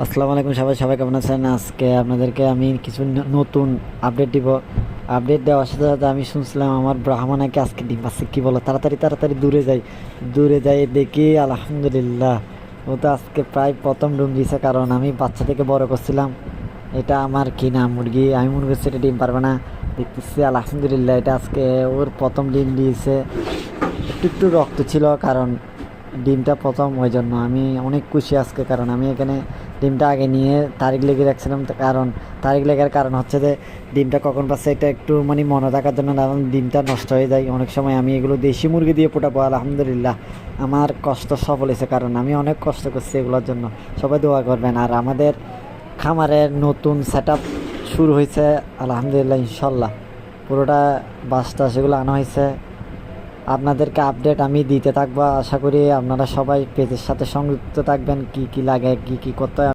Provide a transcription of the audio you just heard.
আসসালামু আলাইকুম সবাই কেমন আছেন? আজকে আপনাদেরকে আমি কিছু নতুন আপডেট দিব। আপডেট দেওয়ার সাথে সাথে আমি শুনছিলাম আমার ব্রাহ্মণ নাকি আজকে ডিম পাচ্ছে। কি বলো, তাড়াতাড়ি তাড়াতাড়ি দূরে যাই দেখি আলহামদুলিল্লাহ ও তো আজকে প্রায় প্রথম ডিম দিয়েছে। কারণ আমি বাচ্চা থেকে বড় করছিলাম, এটা আমার কিনা মুরগি, আমি মনে করছি এটা ডিম পারবে না। দেখতেছি আলহামদুলিল্লাহ এটা আজকে ওর প্রথম ডিম দিয়েছে। একটু একটু রক্ত ছিল কারণ ডিমটা প্রথম, ওই জন্য আমি অনেক খুশি আজকে। কারণ আমি এখানে ডিমটা আগে নিয়ে তারিখ লেগে রাখছিলাম, কারণ তারিখ লেগার কারণ হচ্ছে যে ডিমটা কখন পাচ্ছে এটা একটু মানে মনে রাখার জন্য, কারণ ডিমটা নষ্ট হয়ে যায় অনেক সময়। আমি এগুলো দেশি মুরগি দিয়ে ফোটাবো। আলহামদুলিল্লাহ আমার কষ্ট সফল হয়েছে, কারণ আমি অনেক কষ্ট করছি এগুলোর জন্য। সবাই দোয়া করবেন। আর আমাদের খামারের নতুন সেট শুরু হয়েছে আলহামদুলিল্লাহ, ইনশাল্লাহ পুরোটা বাসটা সেগুলো আনা হয়েছে। আপনাদেরকে আপডেট আমি দিতে থাকবো। আশা করি আপনারা সবাই পেজের সাথে সংযুক্ত থাকবেন। কি কি লাগে, কি কি করতে হয়